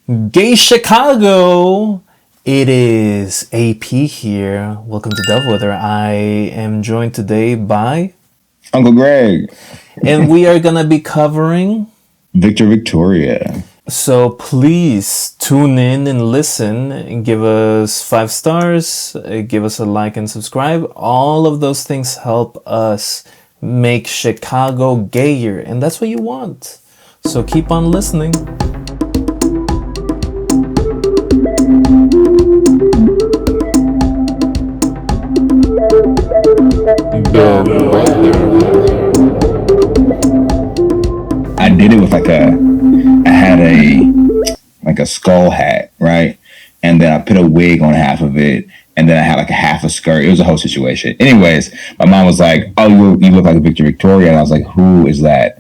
Gay Chicago! It is AP here. Welcome to Delve Weather. I am joined today by Uncle Greg. And we are gonna be covering Victoria. So please tune in and listen and give us 5 stars, give us a like and subscribe. All of those things help us make Chicago gayer, and that's what you want. So keep on listening. I did it with I had a skull hat, right? And then I put a wig on half of it, and then I had a half a skirt. It was a whole situation. Anyways, my mom was like, "Oh, you look like Victoria," and I was like, "Who is that?"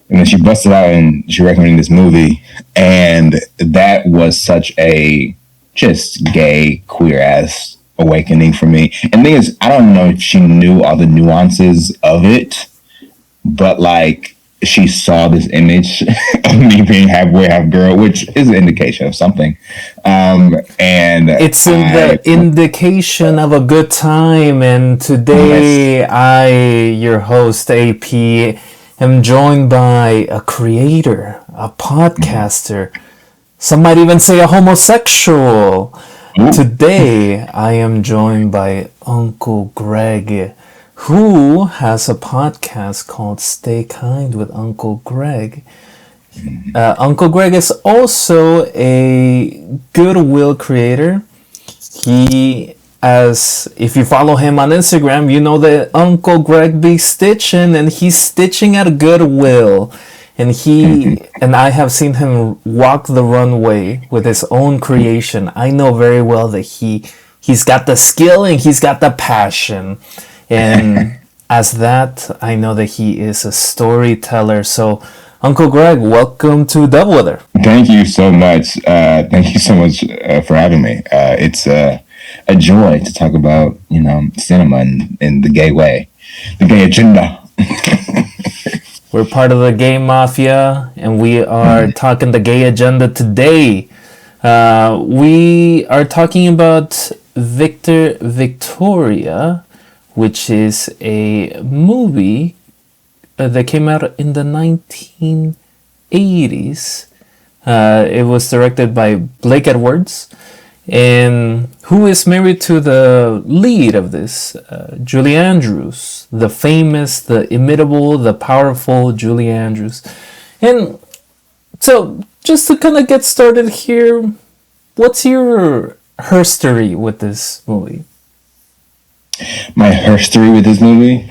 And then she busted out and she recommended this movie, and that was such a just gay, queer ass awakening for me. And the thing is, I don't know if she knew all the nuances of it, but she saw this image of me being half girl, which is an indication of something. And it's the indication of a good time. And today, yes. Your host, AP, am joined by a creator, a podcaster. Some might even say a homosexual. Ooh. Today, I am joined by Uncle Greg, who has a podcast called Stay Kind with Uncle Greg. Uncle Greg is also a Goodwill creator. If you follow him on Instagram, you know that Uncle Greg be stitching, and he's stitching at Goodwill. And and I have seen him walk the runway with his own creation. I know very well that he's got the skill and he's got the passion. And as that, I know that he is a storyteller. So, Uncle Greg, welcome to Delve Weather. Thank you so much. Thank you so much for having me. It's a joy to talk about, cinema in the gay way, the gay agenda. We're part of the gay mafia, and we are talking the gay agenda today. We are talking about Victoria, which is a movie that came out in the 1980s. It was directed by Blake Edwards, and who is married to the lead of this, Julie Andrews, the famous, the imitable, the powerful Julie Andrews. And so, just to kind of get started here, what's your history with this movie? My history with this movie,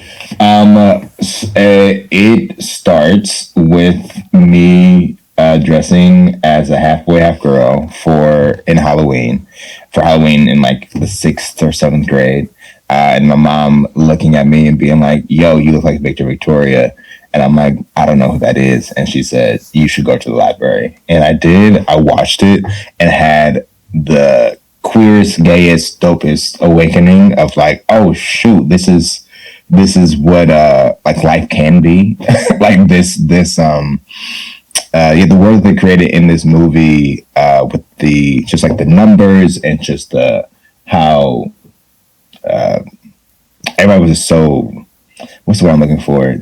it starts with me dressing as a half boy, half girl for Halloween in the 6th or 7th grade, and my mom looking at me and being like, "Yo, you look like Victoria," and I'm like, "I don't know who that is," and she said, "You should go to the library," and I did. I watched it and had the queerest, gayest, dopest awakening of oh shoot, this is what life can be. The world they created in this movie, with the numbers and just how everybody was just so, what's the word I'm looking for?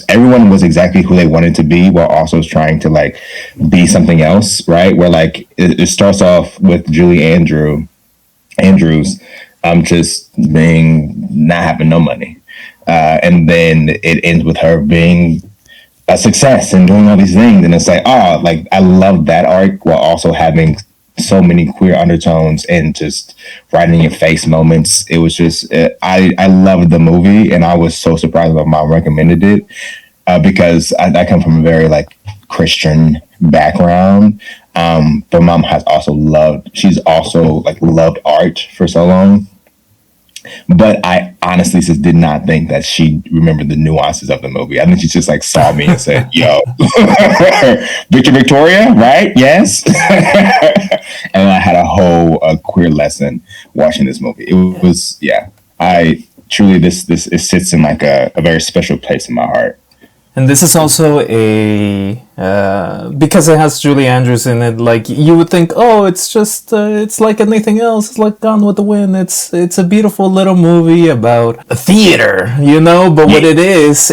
Everyone was exactly who they wanted to be, while also trying to be something else, right? Where it starts off with Julie Andrews, just being not having no money, and then it ends with her being a success and doing all these things, and it's I love that arc while also having so many queer undertones and just right in your face moments. It was just I loved the movie, and I was so surprised my mom recommended it, because I come from a very Christian background, but mom has also loved art for so long. But I honestly just did not think that she remembered the nuances of the movie. I think she just saw me and said, "Yo, Victoria, right? Yes." And I had a whole queer lesson watching this movie. It was, I truly, this it sits in a very special place in my heart. And this is also a because it has Julie Andrews in it. Like you would think, oh, it's just it's like anything else. It's like Gone with the Wind. It's a beautiful little movie about a theater, you know. But what it is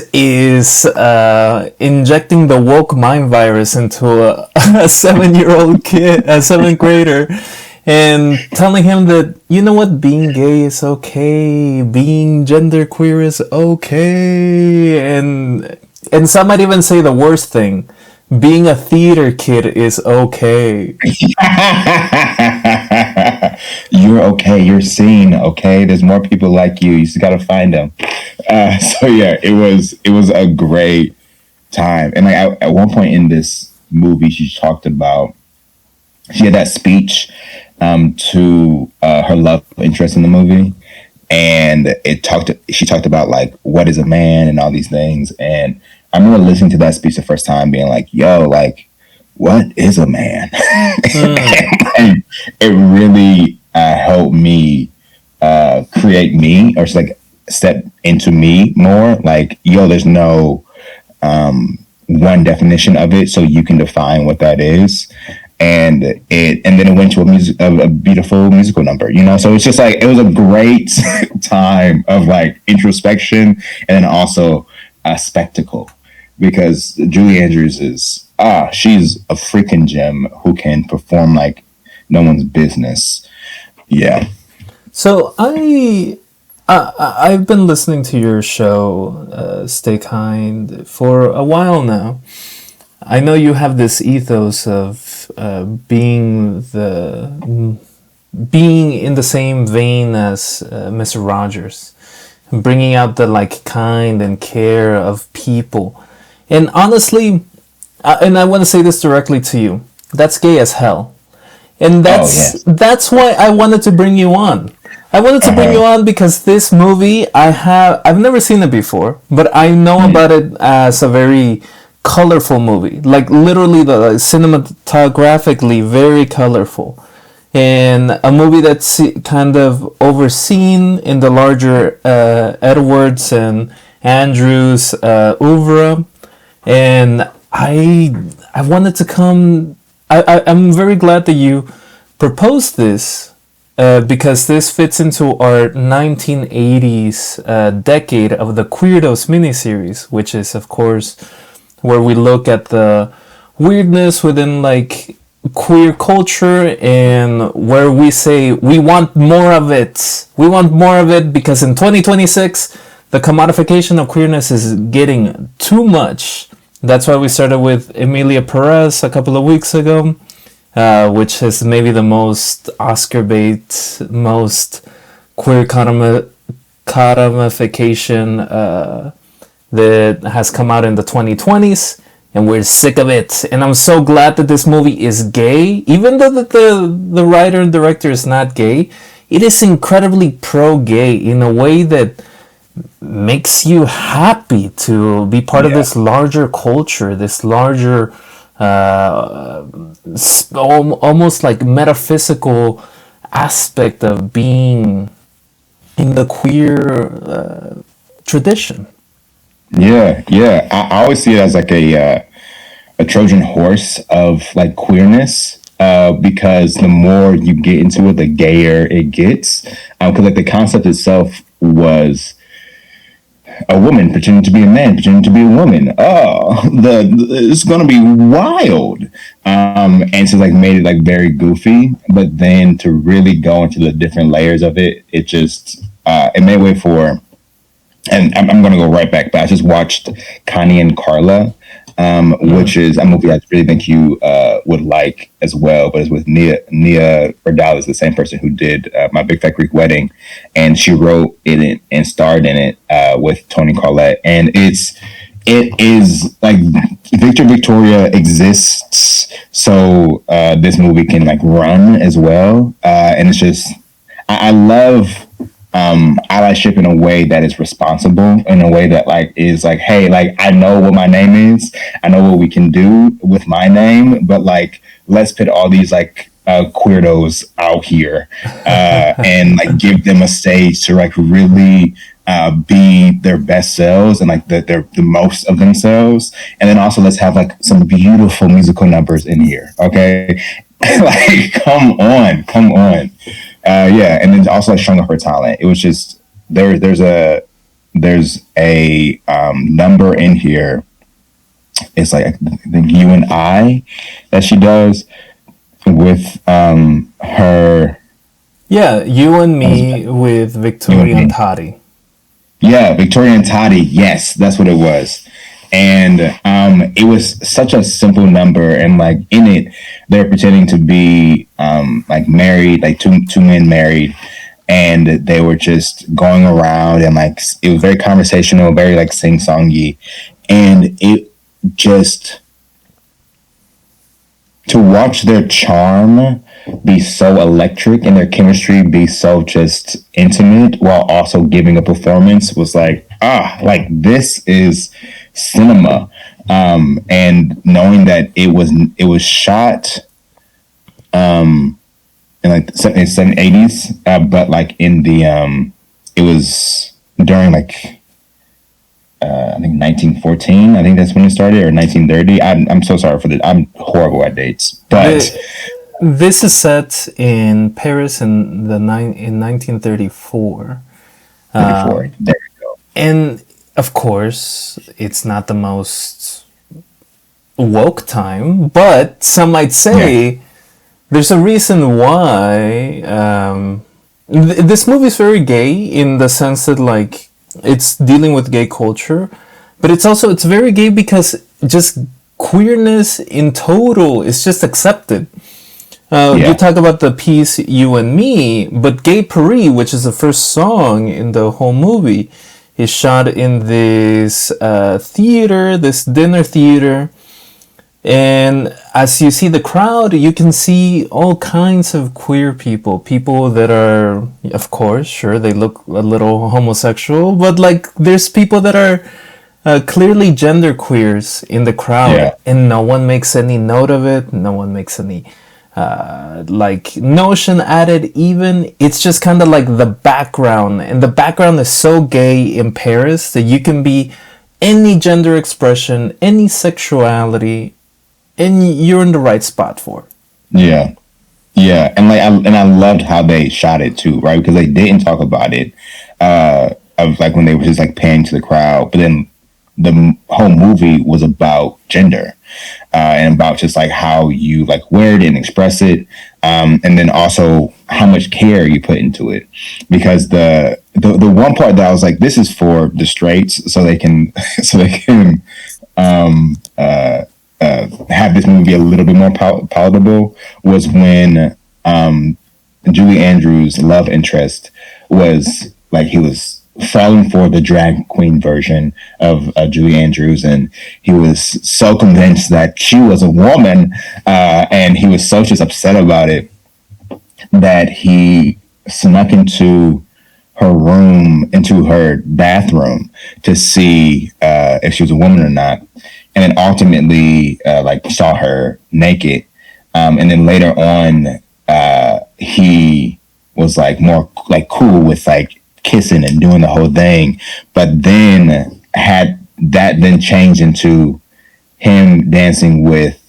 injecting the woke mind virus into a 7-year-old kid, a seventh grader, and telling him that, you know what, being gay is okay, being genderqueer is okay, and some might even say the worst thing, being a theater kid is okay. You're okay. You're seen. Okay, there's more people like you. You just gotta find them. So yeah, it was a great time. And like at one point in this movie, she had that speech to her love interest in the movie, and she talked about like what is a man and all these things. And I remember listening to that speech the first time, being like, "Yo, like, what is a man?" And it really helped me create me, or just like step into me more. Like, yo, there's no one definition of it, so you can define what that is. And then it went to a beautiful musical number, you know. So it's just like it was a great time of like introspection, and then also a spectacle, because Julie Andrews is she's a freaking gem who can perform like no one's business. Yeah. So I've been listening to your show, Stay Kind, for a while now. I know you have this ethos of being in the same vein as Mr. Rogers, bringing out the like kind and care of people. And honestly, and I want to say this directly to you, that's gay as hell. And that's why I wanted to bring you on. I wanted to bring you on because this movie I've never seen it before, but I know about it as a very colorful movie, like literally the cinematographically very colorful, and a movie that's kind of overseen in the larger Edwards and Andrews oeuvre. And I wanted to come. I'm very glad that you proposed this because this fits into our 1980s decade of the Queerdos miniseries, which is of course where we look at the weirdness within like queer culture, and where we say we want more of it. We want more of it because in 2026 the commodification of queerness is getting too much. That's why we started with Emilia Perez a couple of weeks ago, which is maybe the most Oscar bait, most queer commodification that has come out in the 2020s, and we're sick of it. And I'm so glad that this movie is gay, even though the writer and director is not gay. It is incredibly pro-gay in a way that makes you happy to be part of this larger culture, this larger almost like metaphysical aspect of being in the queer tradition. Yeah. I always see it as like a Trojan horse of like queerness, because the more you get into it, the gayer it gets. Because like the concept itself was a woman pretending to be a man, pretending to be a woman. Oh, it's gonna be wild. And so like made it like very goofy, but then to really go into the different layers of it, it just it made way for. And I'm going to go right back, but I just watched Connie and Carla, which is a movie I really think you would like as well. But it's with Nia Bardal, is the same person who did My Big Fat Greek Wedding, and she wrote it and starred in it with Toni Collette. And it is like Victoria exists, so this movie can like run as well. And it's just I love allyship in a way that is responsible, in a way that like is like, hey, like I know what my name is, I know what we can do with my name, but like let's put all these like queerdos out here, and like give them a stage to like really be their best selves and like the most of themselves. And then also let's have like some beautiful musical numbers in here. Okay. Like, come on. Yeah. And then also like showing up her talent. It was just, there's a number in here. It's like, I think You and I that she does with her. Yeah, You and Me with Victoria and Toddy. Yeah, Victoria and Toddy. Yes, that's what it was. And it was such a simple number, and like in it, they're pretending to be like married, like two men married, and they were just going around, and like it was very conversational, very like sing songy, and it just, to watch their charm be so electric and their chemistry be so just intimate while also giving a performance was like, like this is cinema. And knowing that it was shot in like the 80s, but like in the it was during like I think 1914. I think that's when it started, or 1930. I'm so sorry for that. I'm horrible at dates, but this is set in Paris in 1934. 34. There we go. And of course, it's not the most woke time, but some might say there's a reason why this movie is very gay in the sense that like it's dealing with gay culture, but it's very gay because just queerness in total is just accepted. You talk about the piece You and Me, but Gay Paris, which is the first song in the whole movie, is shot in this theater, this dinner theater. And as you see the crowd, you can see all kinds of queer people that are, of course, sure, they look a little homosexual, but like there's people that are clearly gender queers in the crowd, and no one makes any note of it. No one makes any like notion added even. It's just kind of like the background, and the background is so gay in Paris that you can be any gender expression, any sexuality, and you're in the right spot for it. Yeah, and I loved how they shot it too, right? Because they didn't talk about it of like when they were just like paying to the crowd, but then the whole movie was about gender and about just like how you like wear it and express it, and then also how much care you put into it. Because the one part that I was like, this is for the straights, so they can have this movie a little bit more palatable, was when Julie Andrews' love interest was like, he was falling for the drag queen version of Julie Andrews, and he was so convinced that she was a woman, and he was so just upset about it that he snuck into her bathroom to see if she was a woman or not, and then ultimately like saw her naked, and then later on he was like more like cool with like kissing and doing the whole thing, but then had that then changed into him dancing with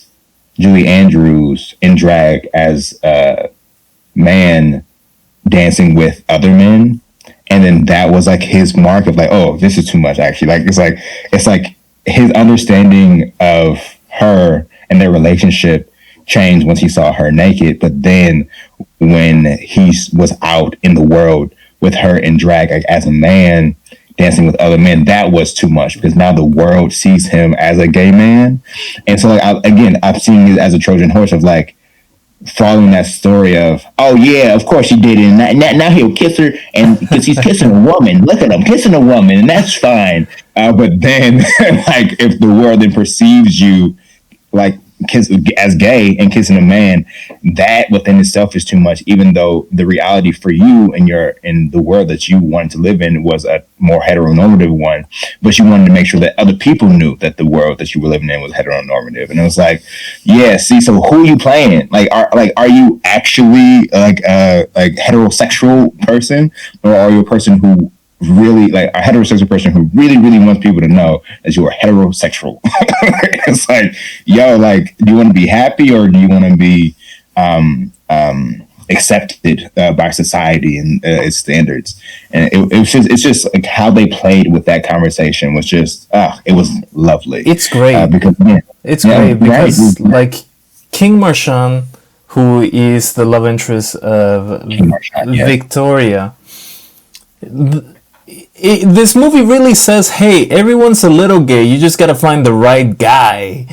Julie Andrews in drag as a man dancing with other men. And then that was like his mark of like, oh, this is too much actually. Like it's like his understanding of her and their relationship changed once he saw her naked. But then when he was out in the world with her in drag, like as a man dancing with other men, that was too much, because now the world sees him as a gay man. And so like I've seen it as a Trojan horse of like following that story of, oh yeah, of course he did it, and now he'll kiss her, and because he's kissing a woman, look at him kissing a woman, and that's fine. But then like if the world then perceives you like as gay and kissing a man, that within itself is too much, even though the reality for you and in the world that you wanted to live in was a more heteronormative one, but you wanted to make sure that other people knew that the world that you were living in was heteronormative. And it was like, yeah, see, so who are you playing? Are you actually like heterosexual person, or are you a person who really like a heterosexual person who really wants people to know that you are heterosexual? It's like, yo, like, do you want to be happy, or do you want to be accepted by society and its standards? And it's just like how they played with that conversation was just it was lovely. It's great because great because like King Marchand, who is the love interest of Victoria, this movie really says, hey, everyone's a little gay, you just gotta find the right guy.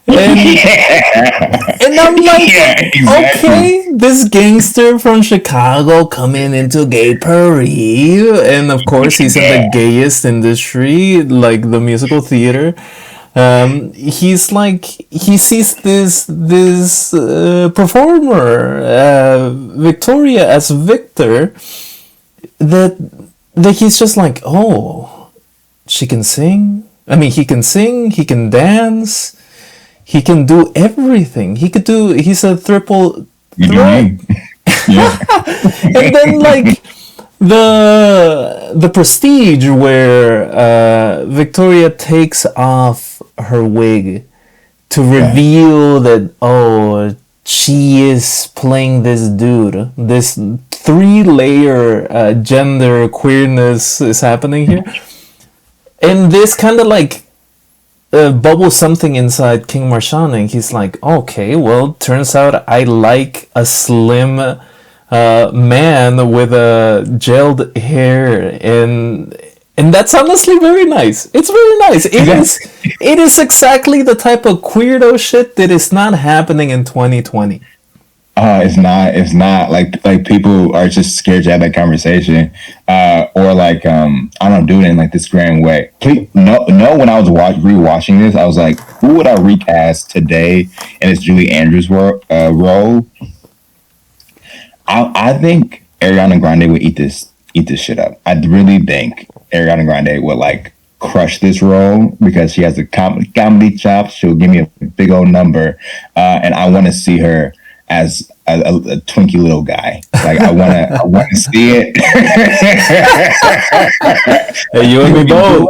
And I'm like, exactly. Okay, this gangster from Chicago coming into gay parade, and of course he's in the gayest industry, like the musical theater. He's like, he sees this performer, Victoria, as Victor, that he's just like, oh, she can sing. I mean, he can sing, he can dance, he can do everything. He's a triple threat. Yeah. And then like the Prestige, where Victoria takes off her wig to reveal that, oh, she is playing this dude. This 3-layer gender queerness is happening here. And this kind of like bubbles something inside King Marchand, and he's like, okay, well, turns out I like a slim man with a gelled hair, and that's honestly very nice. It's very nice. It is exactly the type of queerdo shit that is not happening in 2020. It's not like people are just scared to have that conversation, or like I don't do it in like this grand way. Please, no. When I was rewatching this, I was like, who would I recast today in this Julie Andrews role? I think Ariana Grande would eat this shit up. I really think Ariana Grande would like crush this role because she has a comedy chops. She'll give me a big old number, and I want to see her as a twinky little guy. Like I want to see it. Hey, you and me both.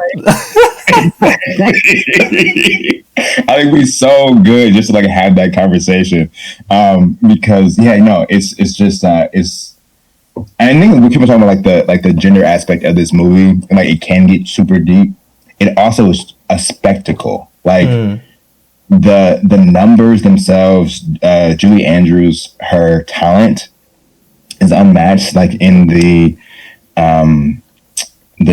I think we're so good just to like have that conversation, because it's just it's. I think when people talk about like the gender aspect of this movie, and like it can get super deep. It also is a spectacle. Like. The numbers themselves, Julie Andrews, her talent is unmatched. Like in the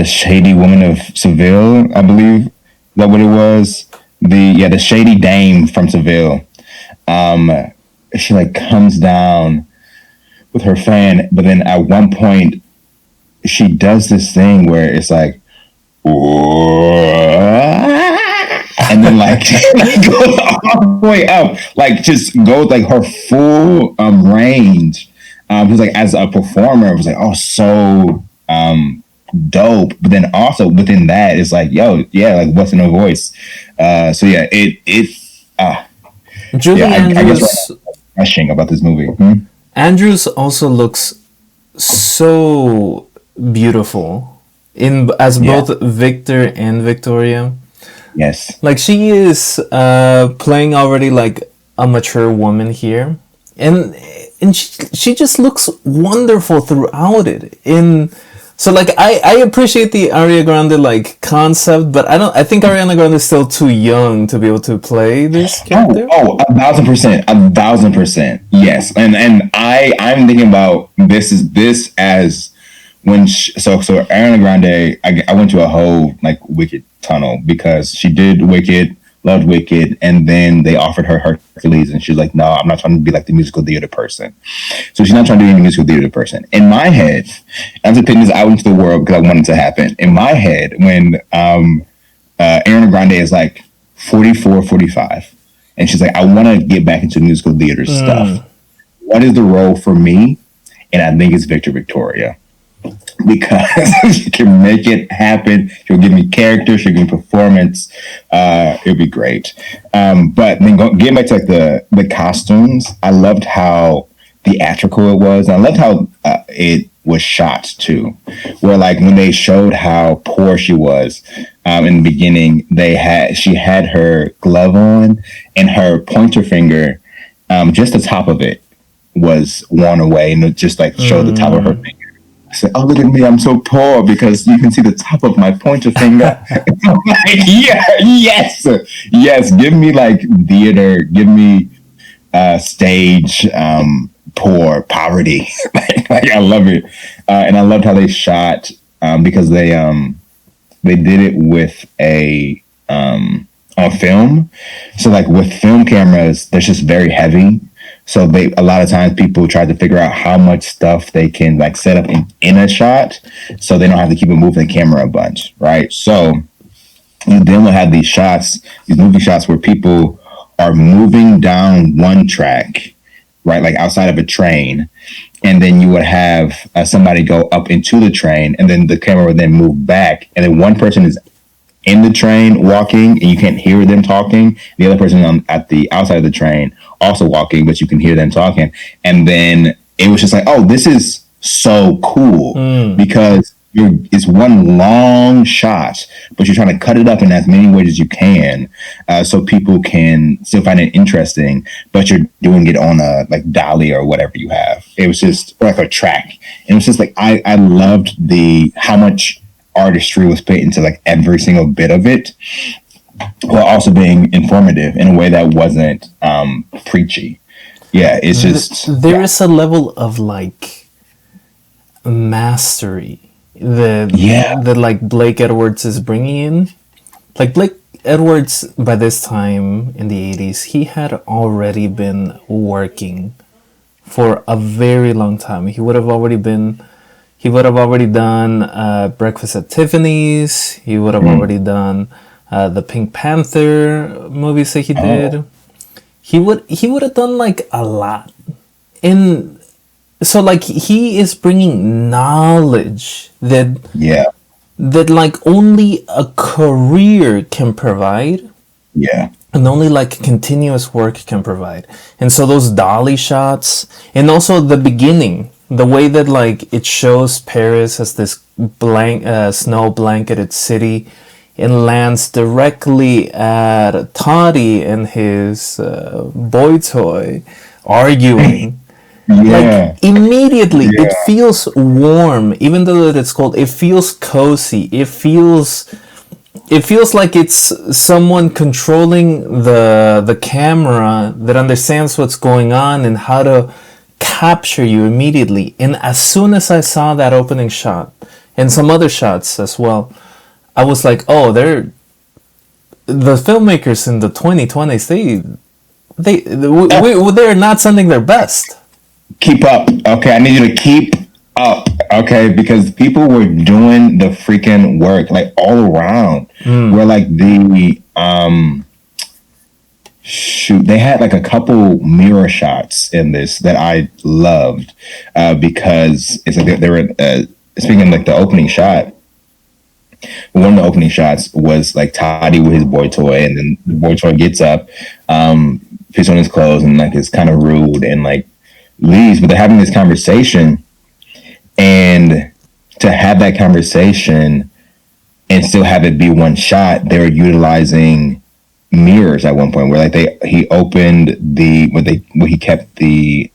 Shady Woman of Seville, I believe, is that what it was? The Shady Dame from Seville. She like comes down with her fan, but then at one point she does this thing where it's like, and then like goes all the way up, like just goes like her full range. Because like as a performer, it was like, oh, so dope. But then also within that, it's like, yo, yeah, like what's in her voice? So yeah, Julie Andrews. I guess rushing about this movie. Andrews also looks so beautiful as both Victor and Victoria. Yes. Like she is playing already like a mature woman here. And she just looks wonderful throughout it. So like I appreciate the Ariana Grande like concept, but I think Ariana Grande is still too young to be able to play this character. 1,000%. Yes. And I'm thinking about this as when so Ariana Grande, I went to a whole like Wicked tunnel because she did Wicked, loved Wicked, and then they offered her Hercules, and she's like, no, I'm not trying to be like the musical theater person. So she's not trying to be any musical theater person. In my head, I'm just putting this out into the world because I want it to happen. In my head, when Ariana Grande is like 44, 45, and she's like, I want to get back into musical theater stuff. What is the role for me? And I think it's Victor Victoria, because she can make it happen. She'll give me character. She'll give me performance. It'll be great. But then getting back to like the costumes, I loved how theatrical it was. And I loved how it was shot too. Where like when they showed how poor she was in the beginning, she had her glove on and her pointer finger, just the top of it was worn away, and it just like showed the top of her finger. I said, "Oh, look at me! I'm so poor because you can see the top of my pointer finger." I'm like, yeah, yes. Give me like theater. Give me stage. Poor poverty. Like, I love it, and I loved how they shot because they did it with a on film. So like with film cameras, they're just very heavy. So a lot of times people try to figure out how much stuff they can like set up in a shot, so they don't have to keep moving the camera a bunch, right? So you then will have these movie shots where people are moving down one track, right, like outside of a train, and then you would have somebody go up into the train, and then the camera would then move back, and then one person is in the train walking and you can't hear them talking. The other person at the outside of the train also walking, but you can hear them talking. And then it was just like, oh, this is so cool because it's one long shot, but you're trying to cut it up in as many ways as you can, so people can still find it interesting, but you're doing it on a like dolly or whatever you have. It was just like a track. And it was just like, I loved how much artistry was put into like every single bit of it, while also being informative in a way that wasn't preachy. Yeah, it's just there is a level of like mastery that like Blake Edwards is bringing in. Like Blake Edwards, by this time in the 80s, he had already been working for a very long time. He would have already done Breakfast at Tiffany's. He would have already done the Pink Panther movies that he did. He would have done like a lot. And so like he is bringing knowledge that like only a career can provide. Yeah. And only like continuous work can provide. And so those dolly shots, and also the beginning, the way that like it shows Paris as this snow blanketed city, and lands directly at Toddy and his boy toy arguing. Like immediately it feels warm, even though it's cold. It feels cozy. It feels like it's someone controlling the camera that understands what's going on and how to capture you immediately. And as soon as I saw that opening shot and some other shots as well, I was like, oh, the filmmakers in the 2020s, they're not sending their best. Keep up. Okay, I need you to keep up. Okay, because people were doing the freaking work like all around. Where like they had like a couple mirror shots in this that I loved, because it's like they were speaking of like the opening shot. One of the opening shots was like Toddy with his boy toy, and then the boy toy gets up, puts on his clothes, and like is kind of rude and like leaves. But they're having this conversation, and to have that conversation and still have it be one shot, they were utilizing mirrors at one point where like he opened where he kept his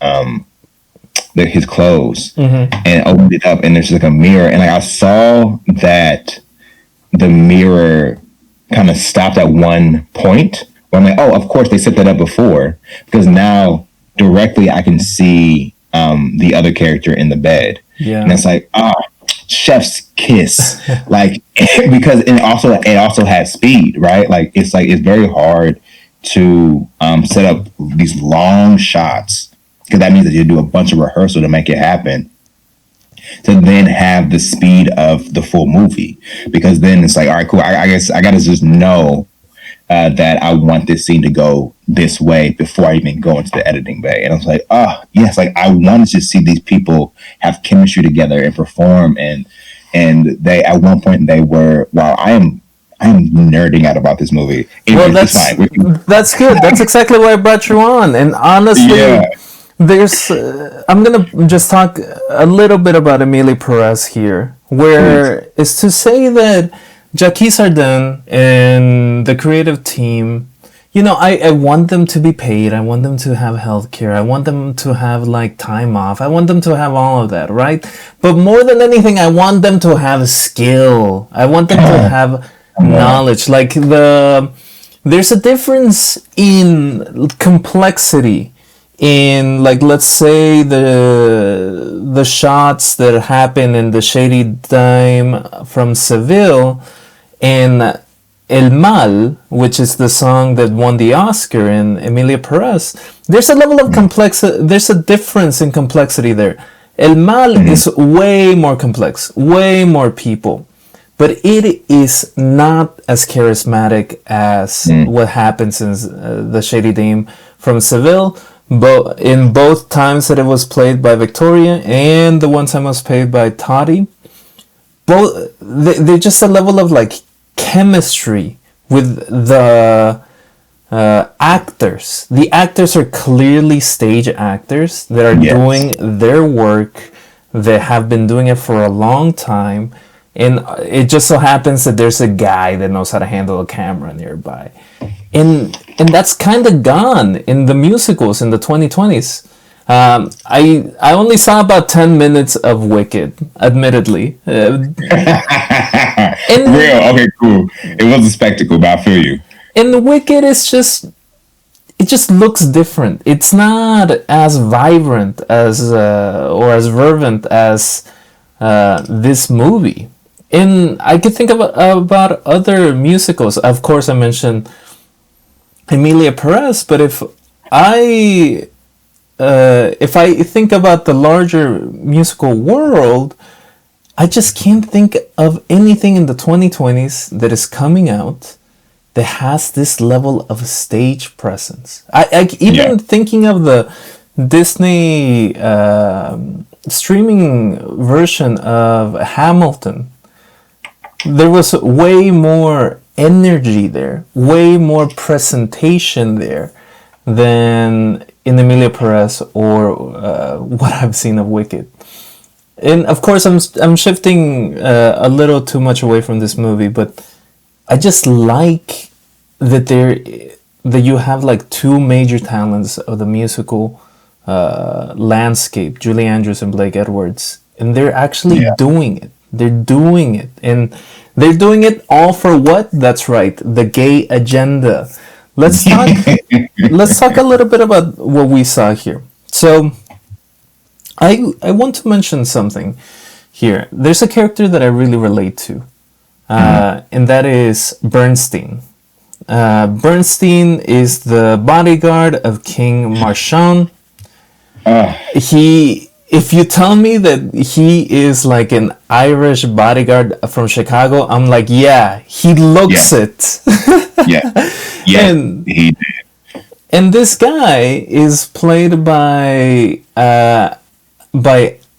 clothes and opened it up, and there's like a mirror, and like I saw that the mirror kind of stopped at one point where I'm like, oh, of course they set that up before, because now directly I can see the other character in the bed. Yeah. And it's like, chef's kiss. Like, because it also has speed, right? Like it's very hard to set up these long shots, because that means that you do a bunch of rehearsal to make it happen, to then have the speed of the full movie. Because then it's like, all right, cool, I guess I gotta just know that I want this scene to go this way before I even go into the editing bay. And I was like, oh yes, like I wanted to see these people have chemistry together and perform, and they at one point they were, wow, I'm nerding out about this movie. Well, that's good. That's exactly why I brought you on. And honestly, Yeah. there's I'm gonna just talk a little bit about Emilia Perez here, where is to say that Jackie Sarden and the creative team, you know, I want them to be paid. I want them to have healthcare. I want them to have like time off. I want them to have all of that, right? But more than anything, I want them to have skill. I want them to have knowledge. Like there's a difference in complexity in, like, let's say the shots that happen in the Shady Dame from Seville and El Mal, which is the song that won the Oscar in Emilia Perez. There's a level of complexity. There's a difference in complexity there. El Mal is way more complex, way more people, but it is not as charismatic as what happens in the Shady Dame from Seville. But in both times that it was played by Victoria and the one time it was played by Toddy, both they're just a level of like chemistry with the actors. The actors are clearly stage actors that are doing their work. They have been doing it for a long time, and it just so happens that there's a guy that knows how to handle a camera nearby, and that's kind of gone in the musicals in the 2020s. I only saw about 10 minutes of Wicked, admittedly. Real, okay, cool. It was a spectacle, but I feel you. And Wicked is just, it just looks different. It's not as vibrant as or as fervent as this movie. And I could think about other musicals. Of course, I mentioned Emilia Perez, but if I think about the larger musical world, I just can't think of anything in the 2020s that is coming out that has this level of stage presence. I even thinking of the Disney streaming version of Hamilton, there was way more energy there, way more presentation there than in Emilia Perez or what I've seen of Wicked. And of course, I'm shifting a little too much away from this movie, but I just like that you have like two major talents of the musical landscape, Julie Andrews and Blake Edwards, and they're actually doing it. They're doing it, and they're doing it all for what? That's right, the gay agenda. Let's talk. Let's talk a little bit about what we saw here. So, I want to mention something here. There's a character that I really relate to, and that is Bernstine. Bernstine is the bodyguard of King Marchand. If you tell me that he is like an Irish bodyguard from Chicago, I'm like, yeah, he looks it. And he did. And this guy is played by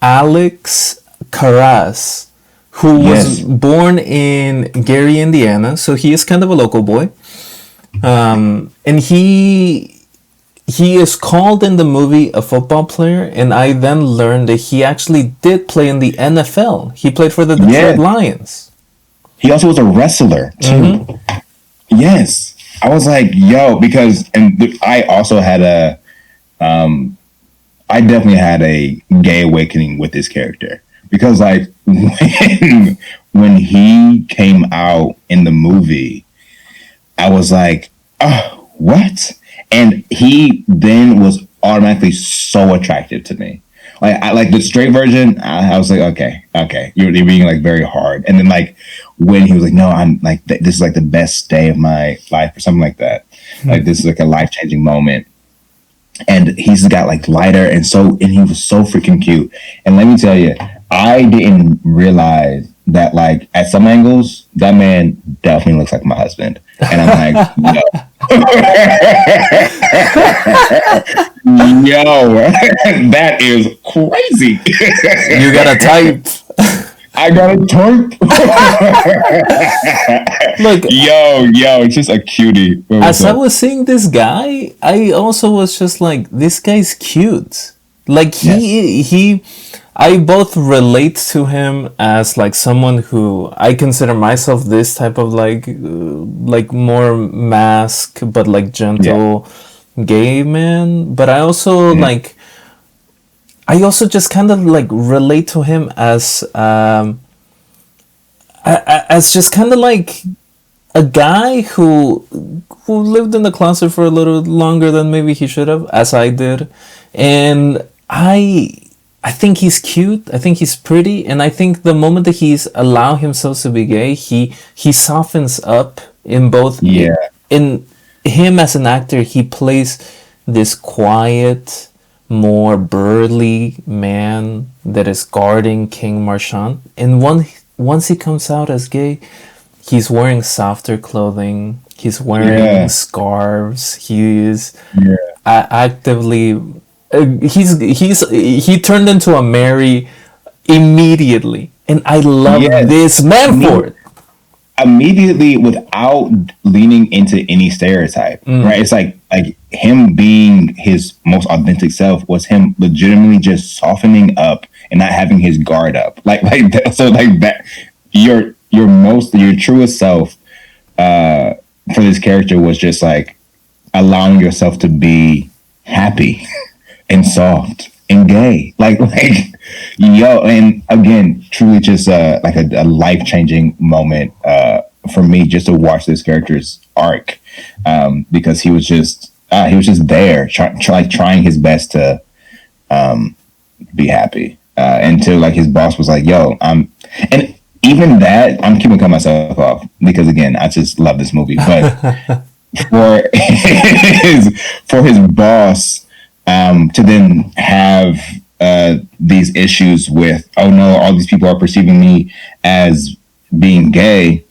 Alex Carras, who was born in Gary, Indiana. So he is kind of a local boy. And he is called in the movie a football player, and I then learned that he actually did play in the NFL. He played for the Detroit Lions. He also was a wrestler too. Yes, I was like, yo, because I also had I definitely had a gay awakening with this character, because like when he came out in the movie, I was like, oh, what? And he then was automatically so attractive to me. Like, I like the straight version. I was like, okay, you're being like very hard. And then like when he was like, no, I'm like, this is like the best day of my life or something like that. Like this is like a life-changing moment. And he's got like lighter and he was so freaking cute. And let me tell you, I didn't realize that like at some angles, that man definitely looks like my husband. And I'm like, no. Yo, that is crazy. You got a type. I got a twerk. Look, yo, it's just a cutie. as I was seeing this guy, I also was just like, this guy's cute. Like he I both relate to him as like someone who I consider myself this type of like more mask but like gentle gay man, but I also like I also just kind of like relate to him as just kind of like a guy who lived in the closet for a little longer than maybe he should have, as I did, and I think he's cute. I think he's pretty, and I think the moment that he's allow himself to be gay, he softens up in both. Yeah. In him as an actor, he plays this quiet, more burly man that is guarding King Marchand, and once he comes out as gay, he's wearing softer clothing. He's wearing scarves. He's actively. He turned into a Mary immediately, and I love this man for it. Immediately, without leaning into any stereotype, right? It's like him being his most authentic self was him legitimately just softening up and not having his guard up, like that. So like that, your truest self for this character was just like allowing yourself to be happy and soft and gay, like yo. And again, truly just like a life-changing moment for me, just to watch this character's arc, because he was just there trying his best to be happy, until like his boss was like, yo, and even that, I'm keeping myself off because again, I just love this movie, but for his boss to then have these issues with, oh no, all these people are perceiving me as being gay.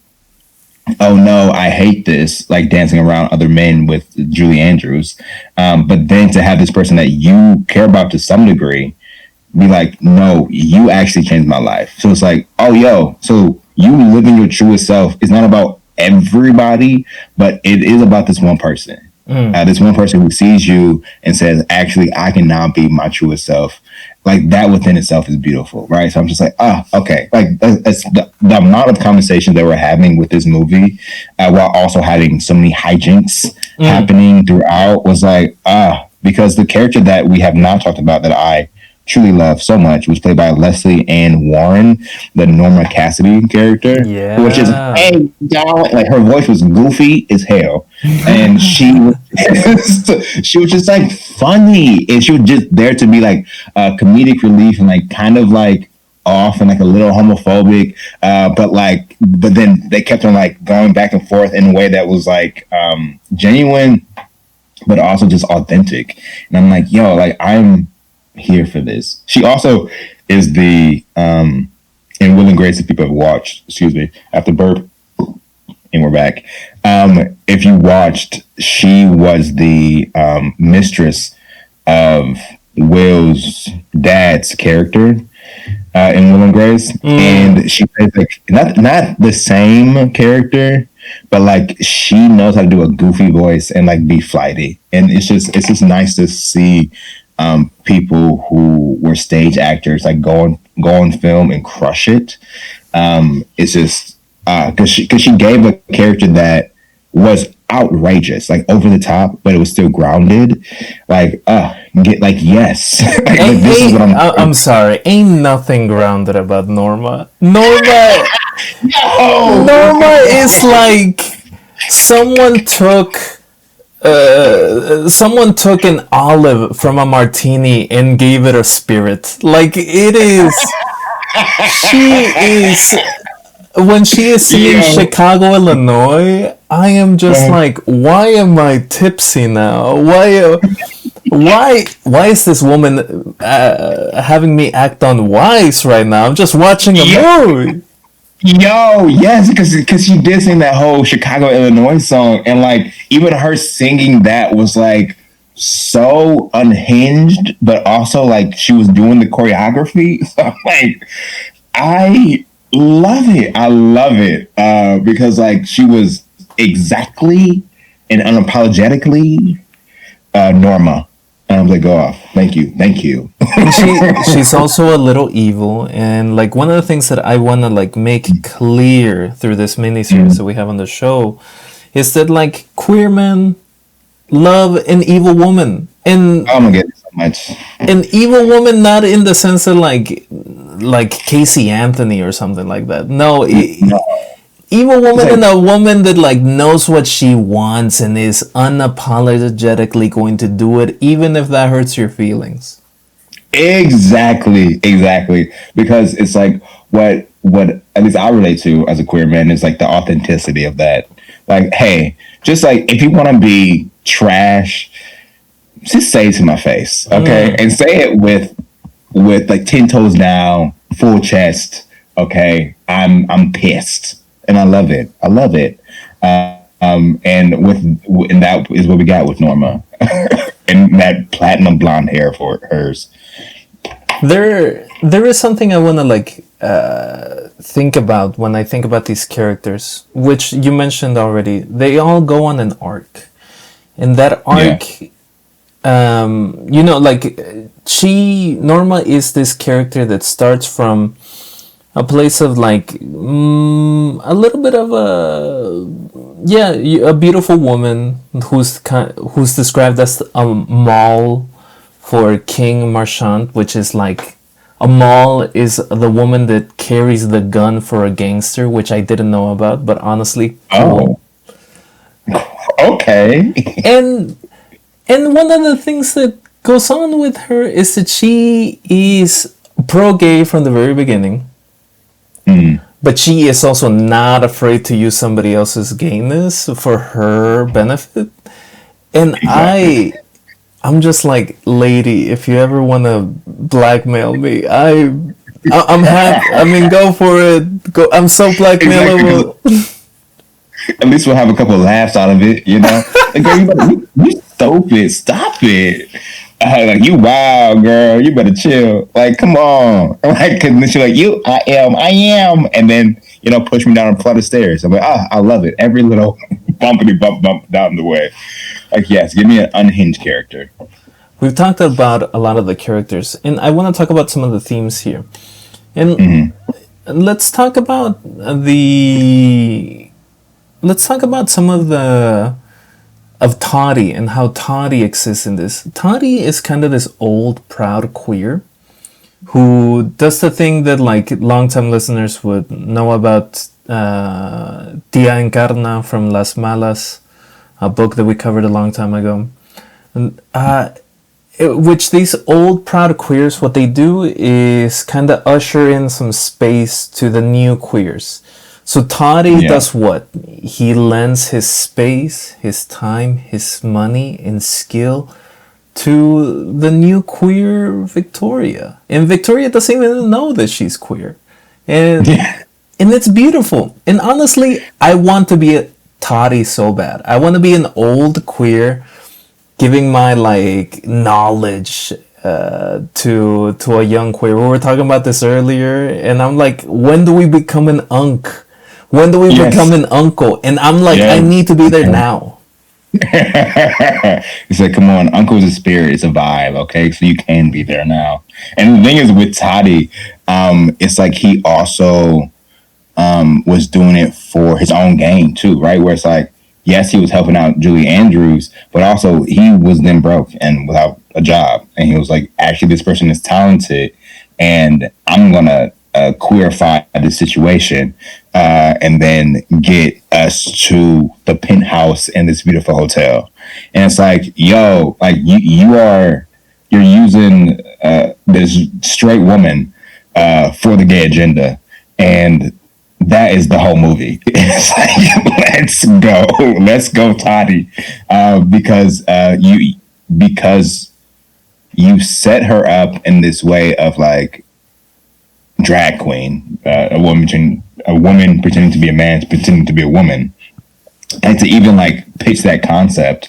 Oh no, I hate this, like dancing around other men with Julie Andrews. But then to have this person that you care about to some degree be like, no, you actually changed my life. So it's like, oh yo, so you living your truest self is not about everybody, but it is about this one person. This one person who sees you and says, actually, I can now be my truest self. Like that within itself is beautiful, right? So I'm just like, okay. Like that's the amount of conversation that we're having with this movie, while also having so many hijinks happening throughout, was like, because the character that we have not talked about that I truly love so much was played by Leslie Ann Warren, the Norma Cassidy character, which is like her voice was goofy as hell, and she was just like funny, and she was just there to be like comedic relief and like kind of like off and like a little homophobic, but then they kept on like going back and forth in a way that was like genuine, but also just authentic. And I'm like, yo, like I'm here for this. She also is the in Will and Grace, if people have watched, after burp, and we're back. If you watched, she was the mistress of Will's dad's character in Will and Grace, and she plays like not the same character, but like she knows how to do a goofy voice and like be flighty, and it's just nice to see people who were stage actors like go on film and crush it. It's just because she gave a character that was outrageous, like over the top, but it was still grounded. Like yes. This is what I'm sorry, ain't nothing grounded about Norma. Norma is like someone took an olive from a martini and gave it a spirit. Like it is. She is. When she is singing Chicago, Illinois, I am just like, why am I tipsy now? Why is this woman having me act on Wise right now? I'm just watching a movie. Yo, yes, because she did sing that whole Chicago, Illinois song, and like even her singing that was like so unhinged, but also like she was doing the choreography. So I'm like, I love it. I love it because like she was exactly and unapologetically Norma. And I was like, go off. Thank you. And she's also a little evil, and like one of the things that I want to like make clear through this miniseries that we have on the show is that like queer men love an evil woman, and Oh my goodness, so much. an evil woman not in the sense of like Casey Anthony or something like that. No, No, evil it's woman like and a woman that like knows what she wants and is unapologetically going to do it, even if that hurts your feelings. exactly. Because it's like what at least I relate to as a queer man is like the authenticity of that. Like, hey, just like if you want to be trash, just say it to my face, okay? And say it with like 10 toes down, full chest. Okay, I'm pissed, and I love it. I love it. And that is what we got with Norma, and that platinum blonde hair for hers. There is something I want to like think about when I think about these characters, which you mentioned already. They all go on an arc, and that Yeah. arc, like Norma is this character that starts from a place of like a little bit of a beautiful woman who's described as a mall for King Marchand, which is like a mall is the woman that carries the gun for a gangster, which I didn't know about, but honestly, cool. Oh, okay. And one of the things that goes on with her is that she is pro gay from the very beginning, but she is also not afraid to use somebody else's gayness for her benefit. And Exactly. I'm just like, lady, if you ever want to blackmail me, I'm happy. I mean, go for it. Go. I'm so Exactly. Because blackmailable. at least we'll have a couple of laughs out of it, you know? Like, girl, you stupid. Stop it. Like, you wild, girl. You better chill. Like, come on. Like, cause then she's like, I am. And then, push me down a flight of stairs. I'm like, I love it. Every little bumpity bump down the way. Like, yes, give me an unhinged character. We've talked about a lot of the characters, and I want to talk about some of the themes here. And let's talk about the. Let's talk about some of the of Toddy and how Toddy exists in this. Toddy is kind of this old, proud queer who does the thing that like longtime listeners would know about Tia Encarna from Las Malas, a book that we covered a long time ago. And, which these old proud queers, what they do is kind of usher in some space to the new queers. So Toddy Yeah. does what? He lends his space, his time, his money, and skill to the new queer Victoria. And Victoria doesn't even know that she's queer. And and it's beautiful. And honestly, I want to be a Toddy so bad. I want to be an old queer giving my like knowledge to a young queer. We were talking about this earlier, and I'm like, when do we become an unk? When do we Yes. become an uncle? And I'm like, I Yeah. need to be there now. It's like, come on, Uncle's a spirit, it's a vibe, okay? So you can be there now. And the thing is with Toddy, it's like he also was doing it for his own gain too, right? Where it's like, yes, he was helping out Julie Andrews, but also he was then broke and without a job. And he was like, actually, this person is talented, and I'm gonna queerify the situation, and then get us to the penthouse in this beautiful hotel. And it's like, yo, like you're using this straight woman for the gay agenda, and that is the whole movie. It's like, let's go, Toddy, because you set her up in this way of like drag queen, a woman between a woman pretending to be a man, pretending to be a woman, and to even like pitch that concept,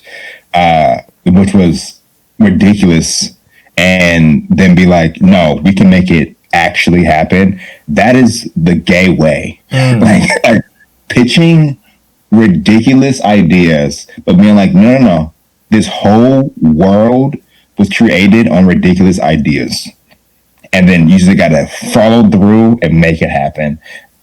which was ridiculous, and then be like, no, we can make it actually happen. That is the gay way. Like pitching ridiculous ideas, but being like, no, this whole world was created on ridiculous ideas, and then you just gotta follow through and make it happen.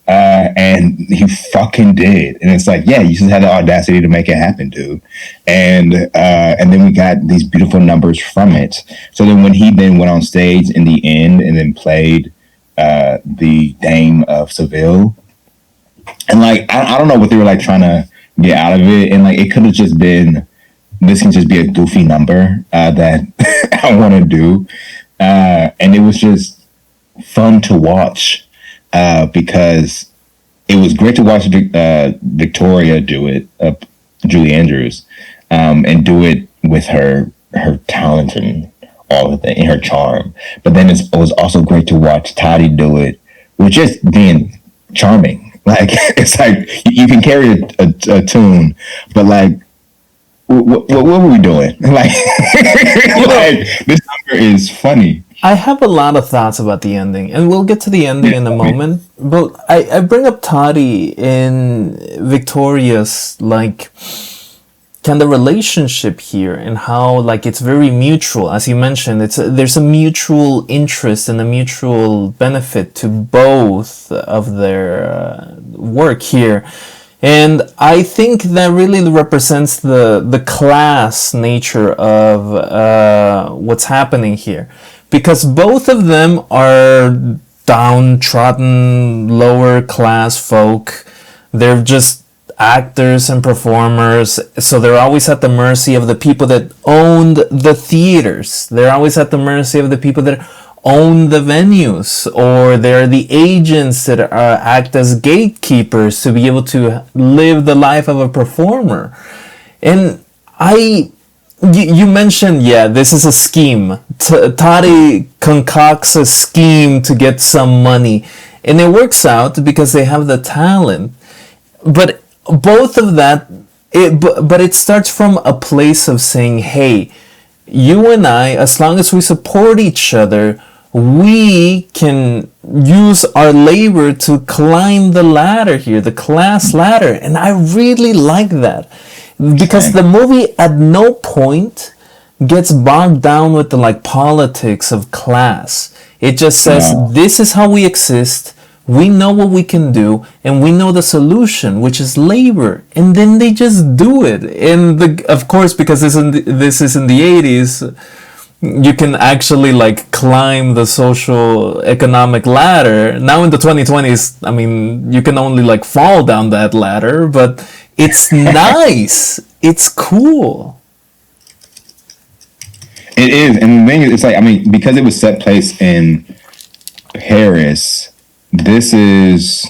And he fucking did, and it's like, yeah, you just had the audacity to make it happen, dude. And then we got these beautiful numbers from it. So then when he then went on stage in the end and then played the Dame of Seville, and like I don't know what they were like trying to get out of it, and like it could have just been, this can just be a goofy number that I want to do, and it was just fun to watch. Because it was great to watch Victoria do it, Julie Andrews, and do it with her talent and all of that, and her charm. But then it was also great to watch Toddy do it with just being charming. Like, it's like you can carry a tune, but like, what were we doing? Like, like this number is funny. I have a lot of thoughts about the ending, and we'll get to the ending in a moment. But I bring up Toddy in Victoria's, like, kind of relationship here, and how, like, it's very mutual. As you mentioned, there's a mutual interest and a mutual benefit to both of their work here. And I think that really represents the class nature of what's happening here. Because both of them are downtrodden, lower class folk. They're just actors and performers. So they're always at the mercy of the people that owned the theaters. They're always at the mercy of the people that own the venues. Or they're the agents that act as gatekeepers to be able to live the life of a performer. And you mentioned, yeah, this is a scheme. Toddy concocts a scheme to get some money, and it works out because they have the talent. But both of that, but it starts from a place of saying, hey, you and I, as long as we support each other, we can use our labor to climb the ladder here, the class ladder. And I really like that. Because the movie at no point gets bogged down with the like politics of class. It just says, this is how we exist, we know what we can do, and we know the solution, which is labor. And then they just do it. And of course, because this is in the 80s, you can actually like climb the social economic ladder. Now in the 2020s, I mean, you can only like fall down that ladder, but it's nice. It's cool. It is. And the thing is, it's like, I mean, because it was set place in Paris, this is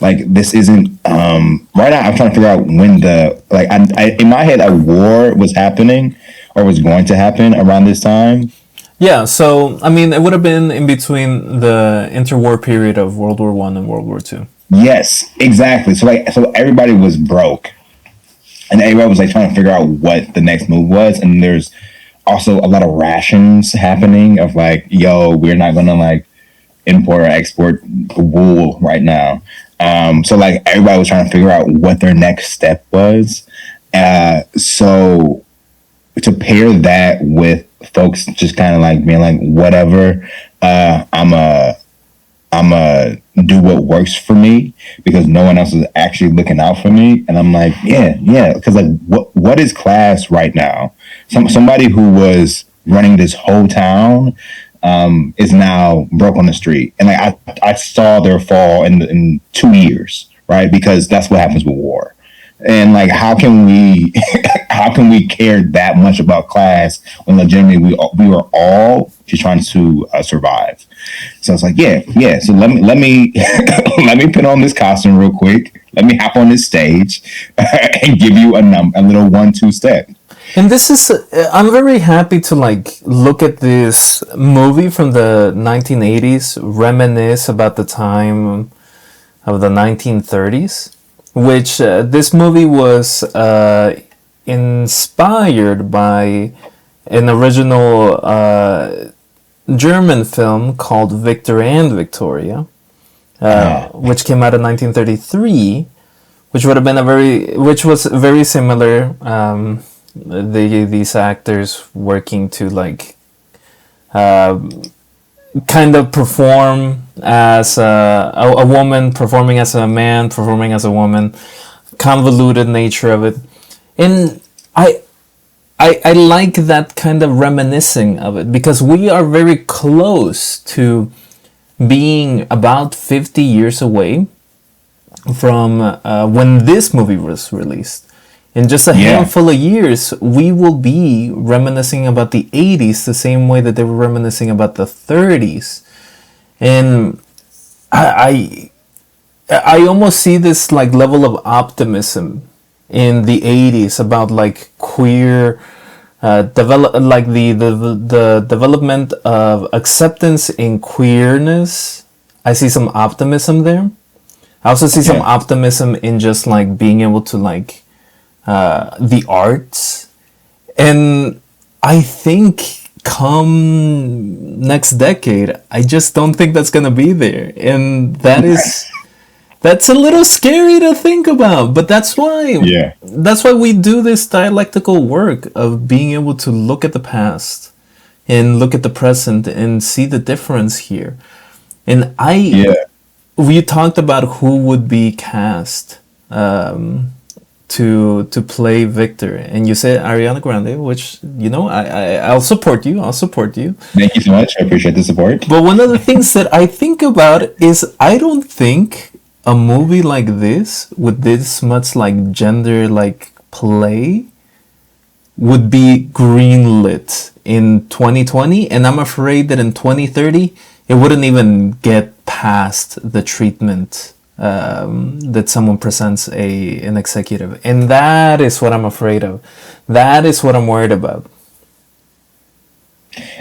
like, this isn't right now. I'm trying to figure out when I in my head a war was happening or was going to happen around this time. Yeah, so I mean, it would have been in between the interwar period of World War I and World War II. Yes, exactly. So everybody was broke, and everybody was like trying to figure out what the next move was. And there's also a lot of rations happening of like, yo, we're not gonna like import or export wool right now. So like everybody was trying to figure out what their next step was. So to pair that with folks just kind of like being like, whatever, I'm a do what works for me because no one else is actually looking out for me. And I'm like, yeah, because like what is class right now? Somebody who was running this whole town is now broke on the street, and like I saw their fall in 2 years, right? Because that's what happens with war. And like, how can we care that much about class when legitimately we were all just trying to survive? So it's like, yeah. So let me let me put on this costume real quick. Let me hop on this stage and give you a little 1-2 step. And this is, I'm very happy to like look at this movie from the 1980s, reminisce about the time of the 1930s, which this movie was inspired by an original German film called Victor and Victoria, which came out in 1933, which would have been which was very similar. These actors working to like kind of perform as a woman, performing as a man, performing as a woman, convoluted nature of it, and I like that kind of reminiscing of it because we are very close to being about 50 years away from when this movie was released. In just a handful of years, we will be reminiscing about the 80s the same way that they were reminiscing about the 30s. And I almost see this like level of optimism in the 80s about like queer like the development of acceptance in queerness. I see some optimism there. I also see some optimism in just like being able to like the arts, and I think come next decade I just don't think that's gonna be there, and that's a little scary to think about, but that's why we do this dialectical work of being able to look at the past and look at the present and see the difference here. And we talked about who would be cast to play Victor, and you said Ariana Grande, which I'll support you. Thank you so much. I appreciate the support. But one of the things that I think about is I don't think a movie like this with this much like gender like play would be greenlit in 2020, and I'm afraid that in 2030 it wouldn't even get past the treatment that someone presents an executive, and that is what I'm afraid of. That is what I'm worried about.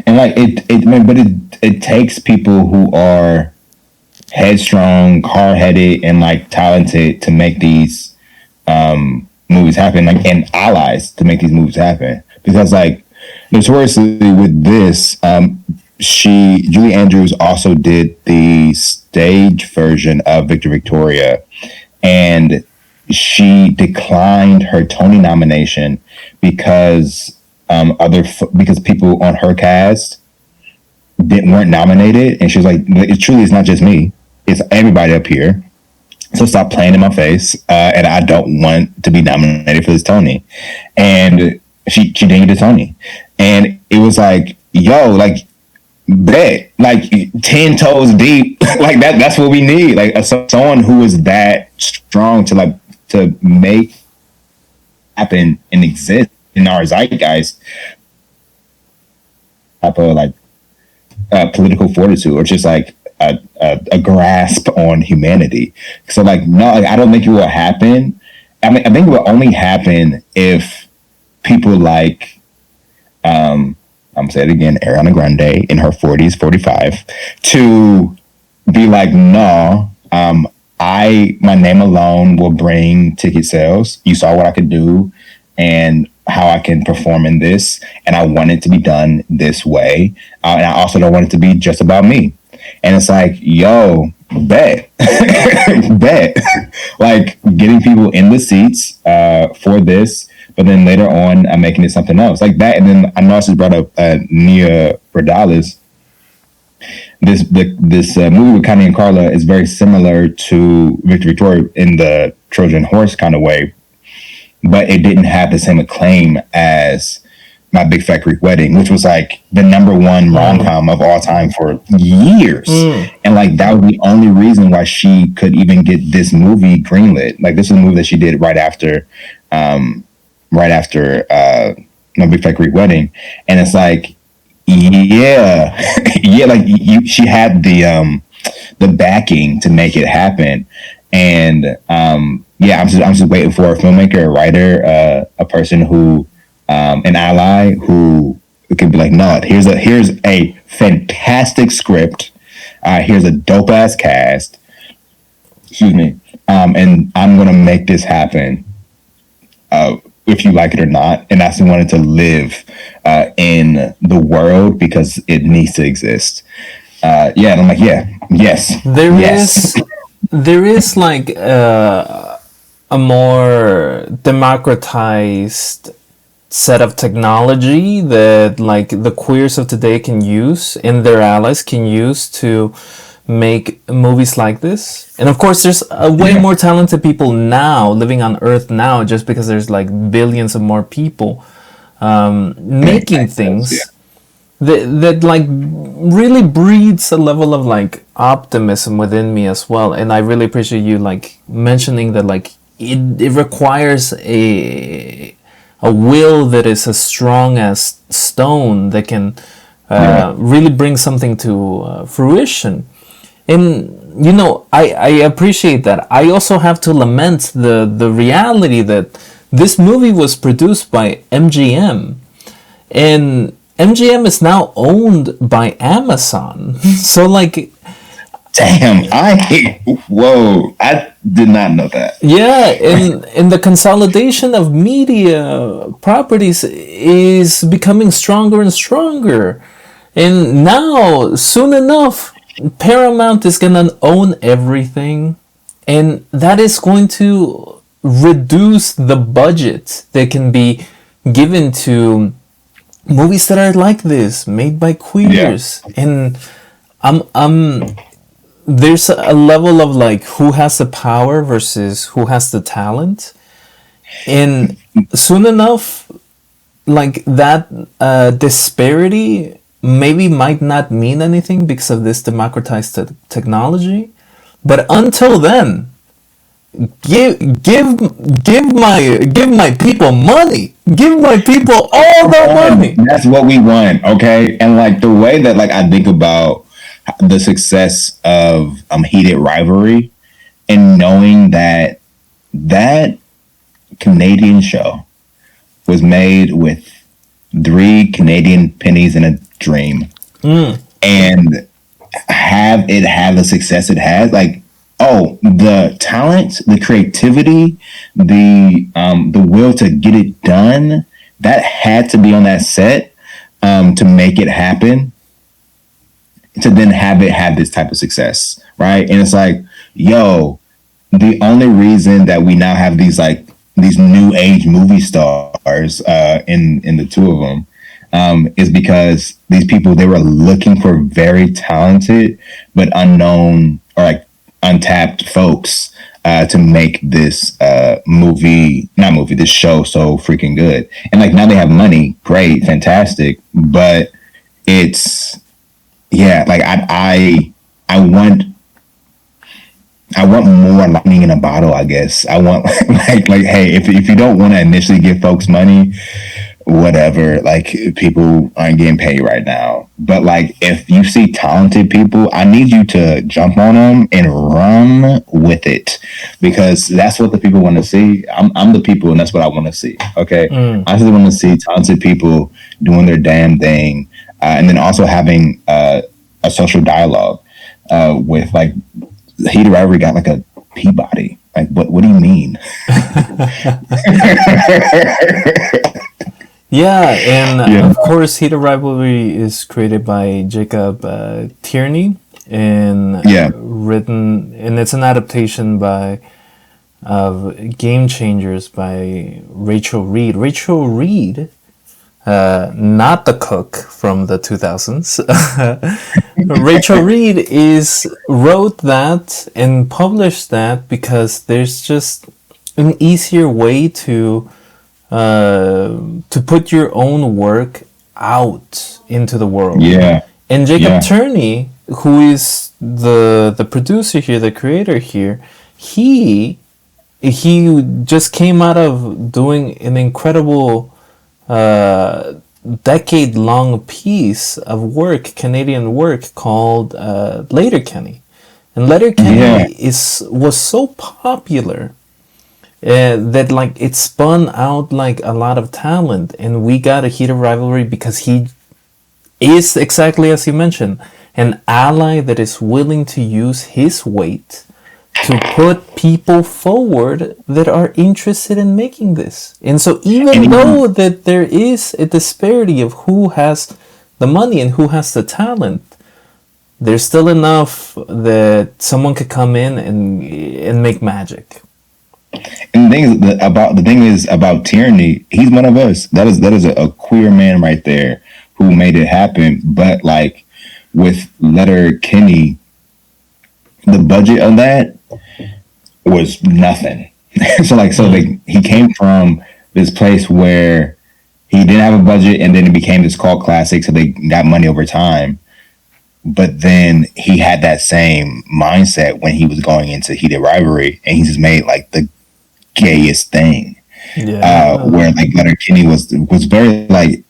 And like it takes people who are headstrong, hard-headed, and like talented to make these movies happen, like, and allies to make these movies happen. Because like notoriously with this, Julie Andrews also did the stage version of Victor Victoria, and she declined her Tony nomination because because people on her cast weren't nominated, and she was like, "It truly is not just me; it's everybody up here. So stop playing in my face, and I don't want to be nominated for this Tony." And she didn't get a Tony, and it was like, "Yo, like." Bet like 10 toes deep like that's what we need, like someone who is that strong to make happen and exist in our zeitgeist, type of like political fortitude, or just like a grasp on humanity. So like no, like, I don't think it will happen. I mean, I think it will only happen if people like I'm saying it again, Ariana Grande in her 40s, 45, to be like, no, my name alone will bring ticket sales. You saw what I could do and how I can perform in this, and I want it to be done this way. And I also don't want it to be just about me. And it's like, yo, bet, bet, like getting people in the seats for this. But then later on, I'm making it something else like that. And then I know I just brought up Nia Vardalos. This movie with Connie and Carla is very similar to Victor Victoria in the Trojan Horse kind of way, but it didn't have the same acclaim as My Big Fat Greek Wedding, which was like the #1 rom-com of all time for years. And like that was the only reason why she could even get this movie greenlit. Like this is a movie that she did right after My Big Fat Greek Wedding. And it's like, yeah, like she had the backing to make it happen. And I'm just waiting for a filmmaker, a writer, a person who an ally who could be like, no, here's a fantastic script. Here's a dope ass cast. Excuse me. And I'm gonna make this happen. If you like it or not, and I still wanted to live in the world because it needs to exist. Yeah, and I'm like, yeah, yes, yes. There is like a more democratized set of technology that like the queers of today can use and their allies can use to make movies like this. And of course there's a way more talented people now living on earth now, just because there's like billions of more people making things that like really breeds a level of like optimism within me as well. And I really appreciate you like mentioning that like it requires a will that is as strong as stone that can really bring something to fruition. And you know, I appreciate that. I also have to lament the reality that this movie was produced by MGM, and MGM is now owned by Amazon. So like, damn, whoa, I did not know that. Yeah, and the consolidation of media properties is becoming stronger and stronger. And now, soon enough, Paramount is going to own everything. And that is going to reduce the budget that can be given to movies that are like this, made by queers. Yeah. And there's a level of like who has the power versus who has the talent, and soon enough like that disparity maybe might not mean anything because of this democratized technology, but until then give my people money, give my people all their money. That's what we want. Okay. And like the way that like I think about the success of Heated Rivalry, and knowing that that Canadian show was made with 3 Canadian pennies and a dream, and have it have the success it has, like, oh, the talent, the creativity, the will to get it done, that had to be on that set to make it happen, to then have it have this type of success, right? And it's like, yo, the only reason that we now have these like these new age movie stars in the 2 of them is because these people, they were looking for very talented but unknown or like untapped folks to make this this show so freaking good. And like now they have money, great, fantastic, but it's like I want more lightning in a bottle, I guess. I want like hey, if you don't want to initially give folks money, whatever, like people aren't getting paid right now. But like if you see talented people, I need you to jump on them and run with it, because that's what the people want to see. I'm the people, and that's what I want to see. Okay. I just want to see talented people doing their damn thing. And then also having a social dialogue with like Heated Rivalry got like a Peabody. Like what do you mean? Yeah, and of course Heated Rivalry is created by Jacob Tierney and written, and it's an adaptation of Game Changers by Rachel Reed. Rachel Reed, not the cook from the 2000s. Rachel Reed wrote that and published that because there's just an easier way to put your own work out into the world. Yeah. And Jacob Tierney, who is the producer here, the creator here, he just came out of doing an incredible decade-long piece of work, Canadian work, called Letterkenny. And Letterkenny was so popular that like it spun out like a lot of talent, and we got a heated rivalry because he is, exactly as you mentioned, an ally that is willing to use his weight to put people forward that are interested in making this. And so even though that there is a disparity of who has the money and who has the talent, there's still enough that someone could come in and make magic. And the thing is about Tyranny, he's one of us. That is a queer man right there who made it happen. But like with Letter Kenny, the budget of that was nothing. He came from this place where he didn't have a budget, and then it became this cult classic. So they got money over time. But then he had that same mindset when he was going into Heated Rivalry, and he just made like the gayest thing. Yeah. Where like Letterkenny was very like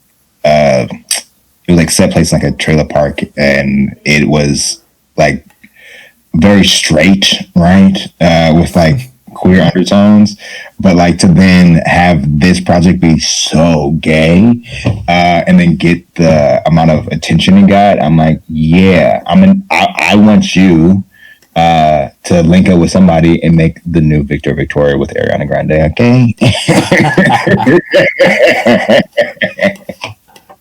it was like set place like a trailer park, and it was like very straight, right? With like queer undertones, but like to then have this project be so gay, and then get the amount of attention it got, I'm like, yeah, I want you to link up with somebody and make the new Victor Victoria with Ariana Grande, okay?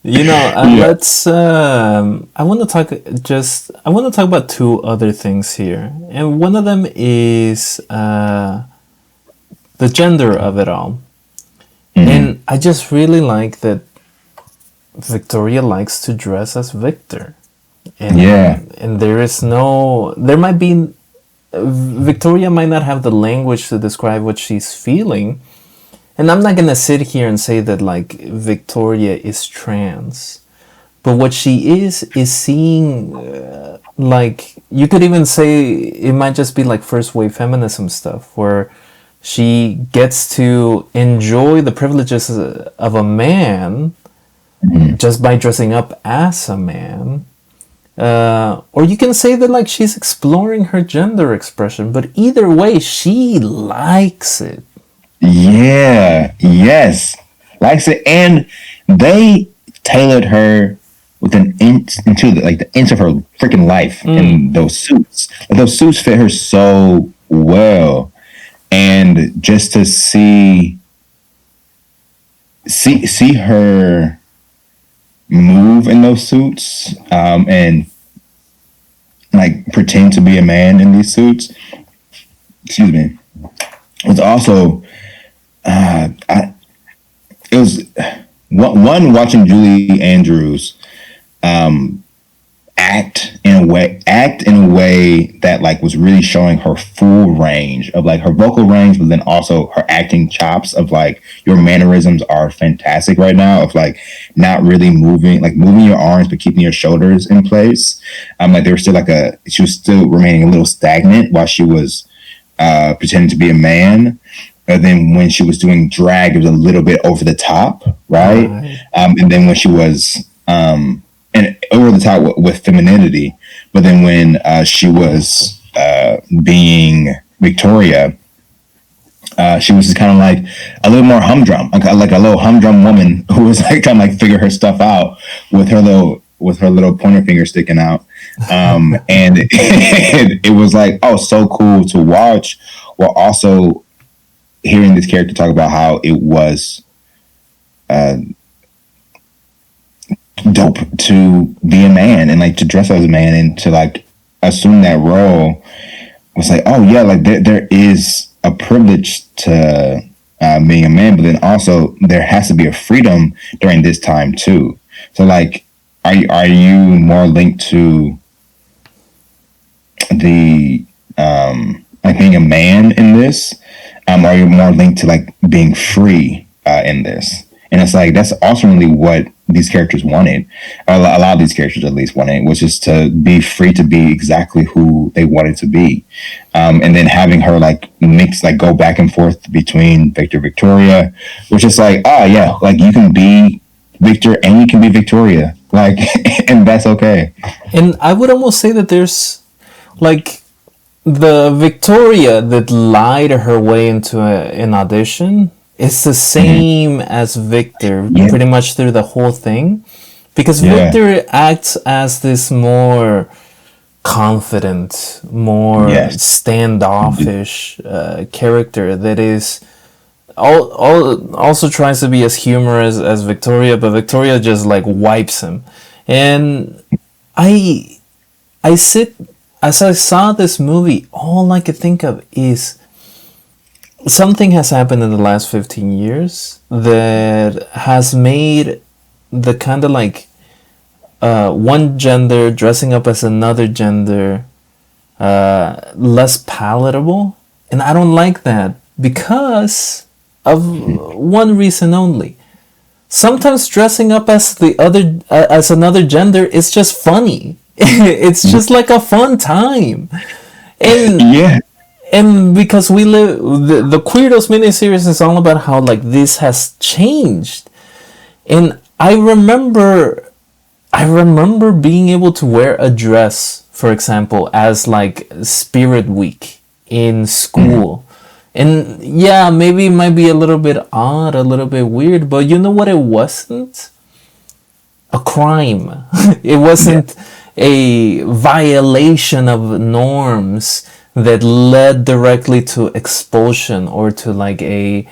Let's. I want to talk about two other things here, and one of them is the gender of it all. And I just really like that Victoria likes to dress as Victor, and there might be Victoria might not have the language to describe what she's feeling. And I'm not gonna sit here and say that like Victoria is trans, but what she is seeing, like you could even say it might just be like first wave feminism stuff, where she gets to enjoy the privileges of a man just by dressing up as a man. Or you can say that like she's exploring her gender expression, but either way, she likes it. Yeah, yes, likes it, and they tailored her with an inch into the inch of her freaking life in those suits. Like, those suits fit her so well, and just to see her move in those suits, and like pretend to be a man in these suits. Excuse me. It's also. It was one watching Julie Andrews act in a way that like was really showing her full range of like her vocal range, but then also her acting chops of like your mannerisms are fantastic right now, of like not really moving your arms but keeping your shoulders in place. Like there was still she was still remaining a little stagnant while she was pretending to be a man. And then when she was doing drag, it was a little bit over the top, right? And then when she was and over the top with femininity, but then when she was being Victoria, she was just kind of like a little more humdrum, like a little humdrum woman who was like trying to like figure her stuff out with her little pointer finger sticking out. And it was like, oh, so cool to watch, while also hearing this character talk about how it was dope to be a man and like to dress as a man and to like assume that role, was like, oh yeah, like there is a privilege to being a man, but then also there has to be a freedom during this time too. So like, are you more linked to the like being a man in this? Are you more linked to like being free in this? And it's like that's ultimately what these characters wanted. A lot of these characters at least wanted, was just to be free to be exactly who they wanted to be. And then having her like mix, like go back and forth between Victor Victoria, which is like, oh yeah, like you can be Victor and you can be Victoria, like, and that's okay. And I would almost say that there's like the Victoria that lied her way into an audition is the same as Victor, Yeah. pretty much through the whole thing, because Yeah. Victor acts as this more confident, more Yes. standoffish character that is also tries to be as humorous as Victoria, but Victoria just like wipes him. And I I sit as I saw this movie, all I could think of is something has happened in the last 15 years that has made the kind of like one gender dressing up as another gender less palatable. And I don't like that because of one reason only. Sometimes dressing up as the other as another gender is just funny. It's just like a fun time. And Yeah. and because we live the Queerdos miniseries is all about how like this has changed. And I remember being able to wear a dress, for example, as like Spirit Week in school. And yeah, maybe it might be a little bit odd, a little bit weird, but you know what it wasn't? A crime. It wasn't a violation of norms that led directly to expulsion or to like a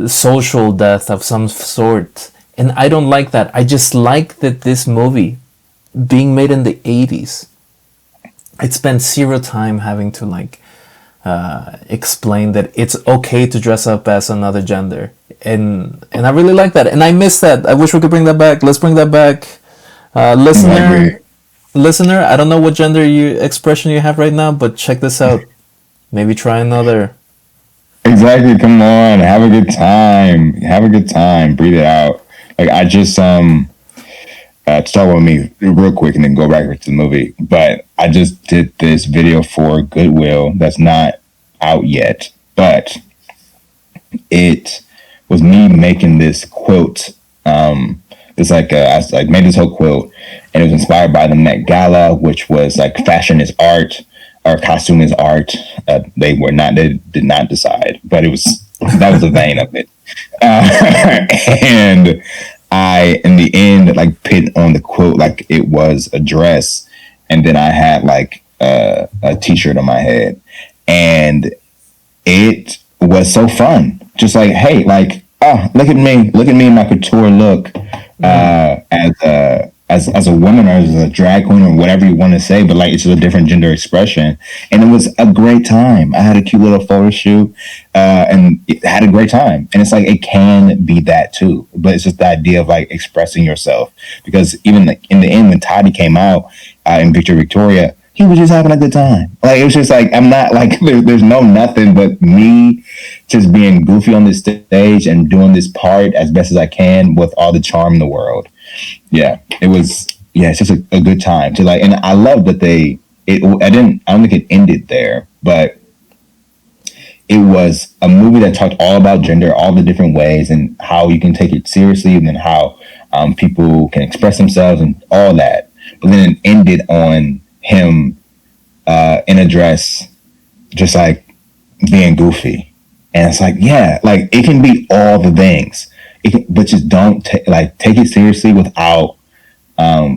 social death of some sort. And I don't like that. I just like that this movie, being made in the 80s, it spent zero time having to like explain that it's okay to dress up as another gender, and I really like that, and I miss that. I wish we could bring that back. Let's bring that back. agree. Listener, I don't know what gender expression you have right now, but check this out. Maybe try another. Exactly. Come on. Have a good time. Have a good time. Breathe it out. Like I just to start with me real quick and then go back to the movie. But I just did this video for Goodwill that's not out yet, but it was me making this quilt. It's like I made this whole quilt, and it was inspired by the Met Gala, which was like fashion is art or costume is art. They did not decide, but it was that was the vein of it. And I, in the end, like put on the quilt like it was a dress, and then I had like a t-shirt on my head, and it was so fun. Just like, hey, like, oh, look at me in my couture look as a woman or as a drag queen or whatever you want to say, but like it's just a different gender expression, and it was a great time. I had a cute little photo shoot, and it had a great time. And it's like it can be that too, but it's just the idea of like expressing yourself. Because even like in the end, when Toddy came out in Victoria, he was just having a good time. Like it was just like I'm not like there's no nothing but me just being goofy on this stage and doing this part as best as I can with all the charm in the world. Yeah, it was. Yeah, it's just a good time to like, and I love that I don't think it ended there, but it was a movie that talked all about gender, all the different ways, and how you can take it seriously, and then how people can express themselves and all that. But then it ended on him in a dress, just like being goofy, and it's like, yeah, like it can be all the things, but just don't take it seriously without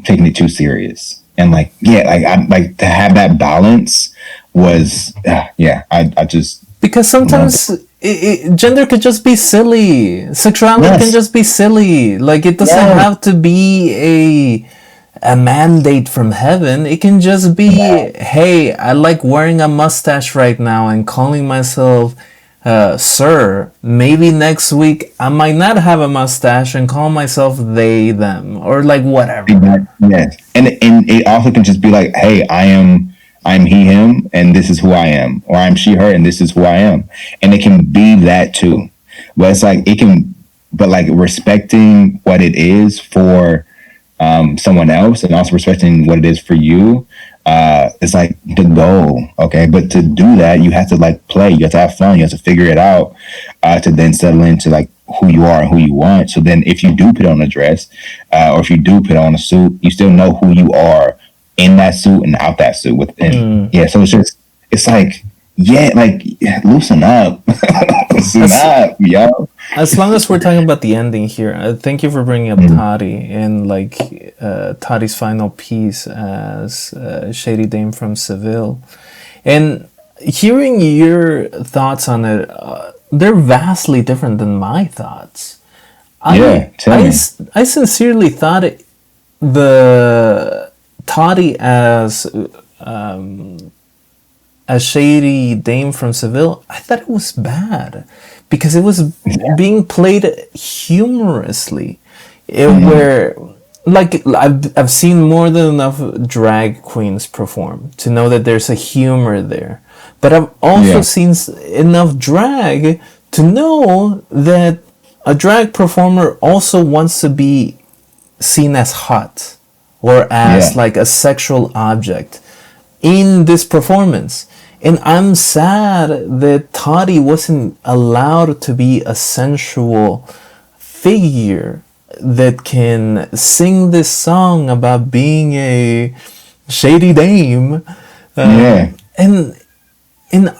taking it too serious. And like, yeah, like I like to have that balance was, yeah, I just Because sometimes gender could just be silly. Sexuality can just be silly. Like it doesn't have to be a mandate from heaven. It can just be, hey, I like wearing a mustache right now and calling myself sir. Maybe next week I might not have a mustache and call myself they, them, or like whatever. yes. And it also can just be like, hey, I'm he, him, and this is who I am, or I'm she, her, and this is who I am. And it can be that too. But it's like but like respecting what it is for someone else, and also respecting what it is for you. It's like the goal, okay? But to do that, you have to like play. You have to have fun. You have to figure it out to then settle into like who you are and who you want. So then, if you do put on a dress or if you do put on a suit, you still know who you are in that suit and out that suit within. Yeah, so it's just it's like, yeah, like loosen up, loosen As up, yo. as long as we're talking about the ending here, thank you for bringing up Mm. Toddy and like Toddy's final piece as Shady Dame from Seville, and hearing your thoughts on it, they're vastly different than my thoughts. Yeah, tell me. I sincerely thought the Toddy as Shady Dame from Seville, I thought it was bad because it was Yeah. being played humorously. Mm-hmm. Where like I've seen more than enough drag queens perform to know that there's a humor there, but I've also Yeah. seen enough drag to know that a drag performer also wants to be seen as hot or as Yeah. like a sexual object in this performance. And I'm sad that Toddy wasn't allowed to be a sensual figure that can sing this song about being a shady dame. Yeah. And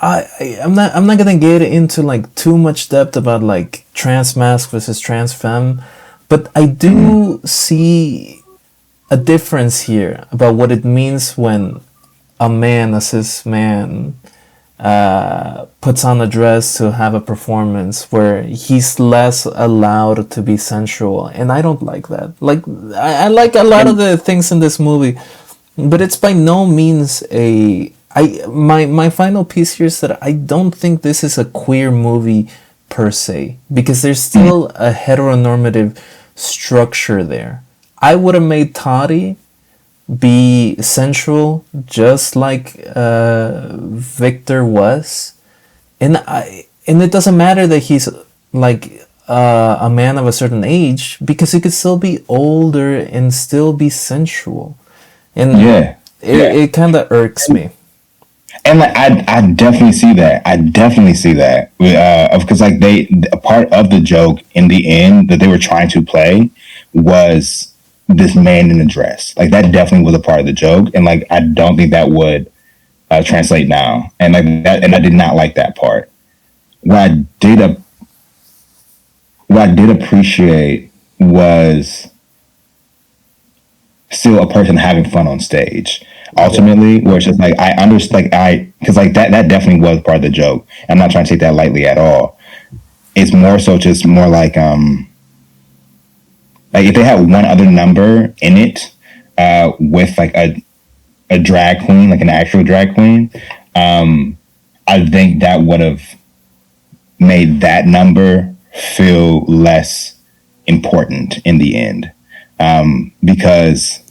I'm not gonna get into like too much depth about like trans masc versus trans femme, but I Mm-hmm. do see a difference here about what it means when a man, a cis man, puts on a dress to have a performance where he's less allowed to be sensual, and I don't like that. Like I like a lot of And the things in this movie, but it's by no means a my final piece here is that I don't think this is a queer movie per se because there's mm, still a heteronormative structure there. I would have made Toddy be sensual just like Victor was, and it doesn't matter that he's like a man of a certain age because he could still be older and still be sensual, and yeah. Yeah. it kind of irks me. And like I definitely see that. I definitely see that. Because like a part of the joke in the end that they were trying to play was this man in a dress. Like that definitely was a part of the joke, and like I don't think that would translate now. And like that, and I did not like that part. What I did, what I did appreciate was still a person having fun on stage. Yeah. Ultimately, where it's just like I understand, like because like that definitely was part of the joke. I'm not trying to take that lightly at all. It's more so just more like if they had one other number in it with like a drag queen, like an actual drag queen, I think that would have made that number feel less important in the end. Because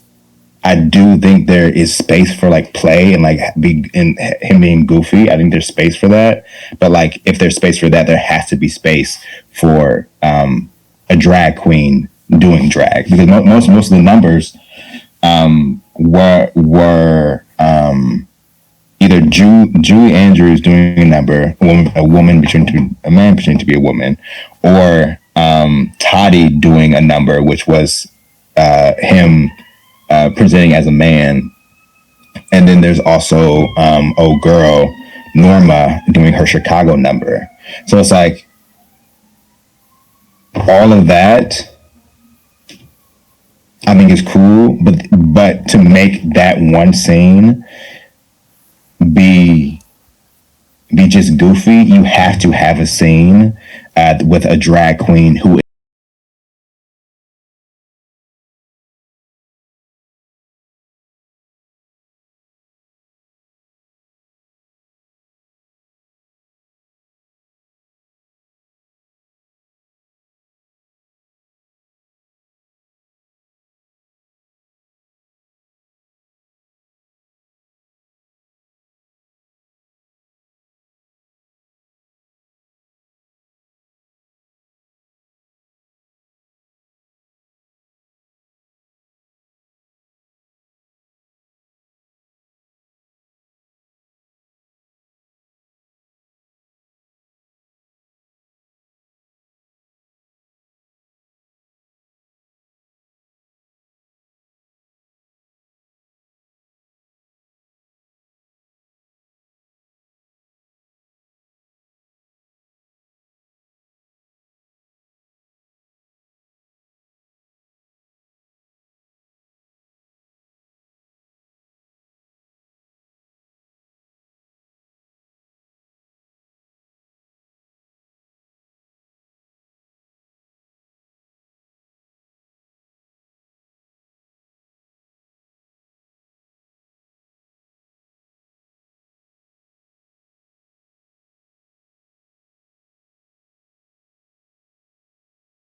I do think there is space for like play and like be in him being goofy. I think there's space for that. But like if there's space for that, there has to be space for a drag queen doing drag because most of the numbers were either Julie Andrews doing a number, a woman pretending to be a man pretending to be a woman, or Toddy doing a number, which was him presenting as a man. And then there's also old girl Norma doing her Chicago number. So it's like all of that I think is cool, but to make that one scene be be just goofy, you have to have a scene with a drag queen who